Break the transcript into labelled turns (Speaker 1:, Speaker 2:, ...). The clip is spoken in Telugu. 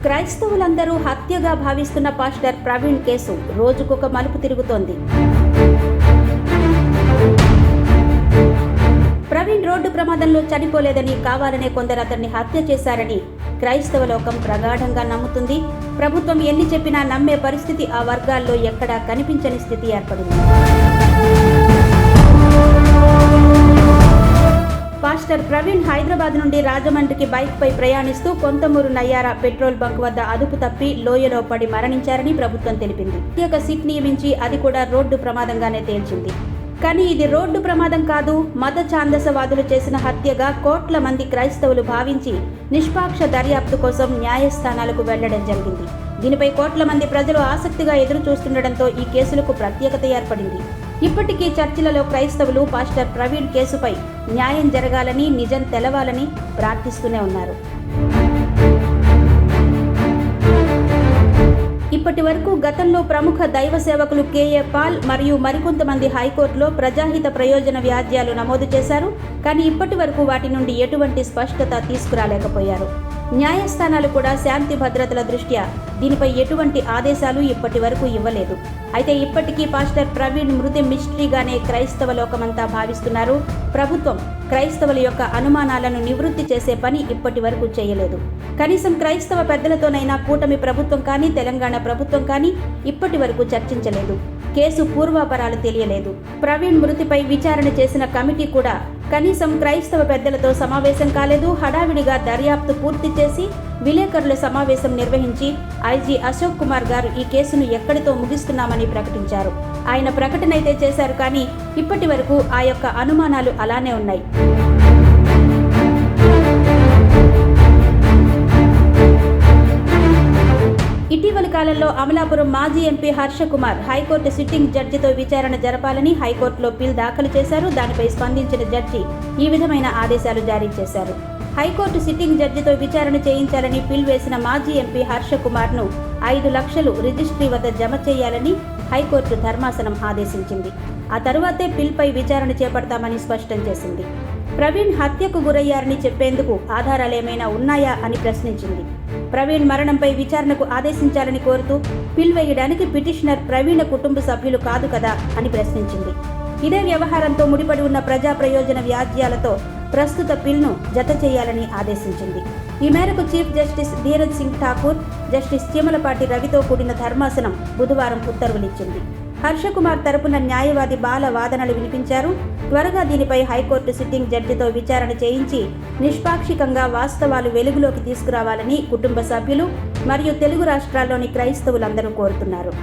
Speaker 1: క్రైస్తవులందరూ హత్యగా భావిస్తున్న పాస్టర్ ప్రవీణ్ కేసు రోజుకొక మలుపు తిరుగుతోంది. ప్రవీణ్ రోడ్డు ప్రమాదంలో చనిపోలేదని, కావాలనే కొందరు అతన్ని హత్య చేశారని క్రైస్తవ లోకం ప్రగాఢంగా నమ్ముతుంది. ప్రభుత్వం ఎన్ని చెప్పినా నమ్మే పరిస్థితి ఆ వర్గాల్లో ఎక్కడా కనిపించని స్థితి ఏర్పడింది. పాస్టర్ ప్రవీణ్ హైదరాబాద్ నుండి రాజమండ్రికి బైక్పై ప్రయాణిస్తూ కొంతమూరు నయ్యార పెట్రోల్ బంక్ వద్ద అదుపు తప్పి లోయలో పడి మరణించారని ప్రభుత్వం తెలిపింది. ఒక సిట్ నియమించి అది కూడా రోడ్డు ప్రమాదంగానే తేల్చింది. కానీ ఇది రోడ్డు ప్రమాదం కాదు, మత ఛాందసవాదులు చేసిన హత్యగా కోట్ల మంది క్రైస్తవులు భావించి నిష్పాక్ష దర్యాప్తు కోసం న్యాయస్థానాలకు వెళ్లడం జరిగింది. దీనిపై కోట్ల మంది ప్రజలు ఆసక్తిగా ఎదురు చూస్తుండటంతో ఈ కేసులకు ప్రత్యేకత ఏర్పడింది. ఇప్పటికీ చర్చిలలో క్రైస్తవులు పాస్టర్ ప్రవీణ్ కేసుపై న్యాయం జరగాలని, నిజం తెలవాలని ప్రార్థిస్తూనే ఉన్నారు. ఇప్పటి వరకు గతంలో ప్రముఖ దైవ సేవకులు కేఏ పాల్ మరియు మరికొంతమంది హైకోర్టులో ప్రజాహిత ప్రయోజన వ్యాజ్యాలు నమోదు చేశారు. కానీ ఇప్పటి వరకు వాటి నుండి ఎటువంటి స్పష్టత తీసుకురాలేకపోయారు. న్యాయస్థానాలు కూడా శాంతి భద్రతల దృష్ట్యా దీనిపై ఎటువంటి ఆదేశాలు ఇప్పటి వరకు ఇవ్వలేదు. అయితే ఇప్పటికీ పాస్టర్ ప్రవీణ్ మృతి మిస్టరీగానే క్రైస్తవ లోకమంతా భావిస్తున్నారు. ప్రభుత్వం క్రైస్తవుల యొక్క అనుమానాలను నివృత్తి చేసే పని ఇప్పటి వరకు చేయలేదు. కనీసం క్రైస్తవ పెద్దలతోనైనా కూటమి ప్రభుత్వం కానీ, తెలంగాణ ప్రభుత్వం కానీ ఇప్పటి వరకు చర్చించలేదు. కేసు పూర్వాపరాలు తెలియలేదు. ప్రవీణ్ మృతిపై విచారణ చేసిన కమిటీ కూడా కనీసం క్రైస్తవ పెద్దలతో సమావేశం కాలేదు. హడావిడిగా దర్యాప్తు పూర్తి చేసి విలేకరుల సమావేశం నిర్వహించి ఐజీ అశోక్ కుమార్ గారు ఈ కేసును ఎక్కడితో ముగిస్తున్నామని ప్రకటించారు. ఆయన ప్రకటన అయితే చేశారు, కానీ ఇప్పటి వరకు ఆ యొక్క అనుమానాలు అలానే ఉన్నాయి. ఇటీవలి కాలంలో అమలాపురం మాజీ MP Harsha Kumar high court sitting జడ్జితో విచారణ జరపాలని హైకోర్టులో పిల్ దాఖలు చేశారు. దానిపై స్పందించిన జడ్జి ఈ విధమైన ఆదేశాలు జారీ చేశారు. హైకోర్టు సిట్టింగ్ జడ్జితో విచారణ చేయించాలని పిల్ వేసిన మాజీ ఎంపీ హర్ష కుమార్ను 5 లక్షలు రిజిస్ట్రీ వద్ద జమ చేయాలని హైకోర్టు ధర్మాసనం ఆదేశించింది. ఆ తరువాతే పిల్పై విచారణ చేపడతామని స్పష్టం చేసింది. ప్రవీణ్ హత్యకు గురయ్యారని చెప్పేందుకు ఆధారాలేమైనా ఉన్నాయా అని ప్రశ్నించింది. ప్రవీణ్ మరణంపై విచారణకు ఆదేశించాలని కోరుతూ పిల్ వేయడానికి పిటిషనర్ ప్రవీణ కుటుంబ సభ్యులు కాదు కదా అని ప్రశ్నించింది. ఇదే వ్యవహారంతో ముడిపడి ఉన్న ప్రజా ప్రయోజన వ్యాజ్యాలతో ప్రస్తుత పిల్ను జత చేయాలని ఆదేశించింది. ఈ మేరకు chief justice Dhiraj Singh Thakur, justice Cheemalapati రవితో కూడిన ధర్మాసనం బుధవారం ఉత్తర్వులిచ్చింది. హర్షకుమార్ తరపున న్యాయవాది బాల వాదనలు వినిపించారు. త్వరగా దీనిపై హైకోర్టు సిట్టింగ్ జడ్జితో విచారణ చేయించి నిష్పాక్షికంగా వాస్తవాలు వెలుగులోకి తీసుకురావాలని కుటుంబ సభ్యులు మరియు తెలుగు రాష్ట్రాల్లోని క్రైస్తవులందరూ కోరుతున్నారు.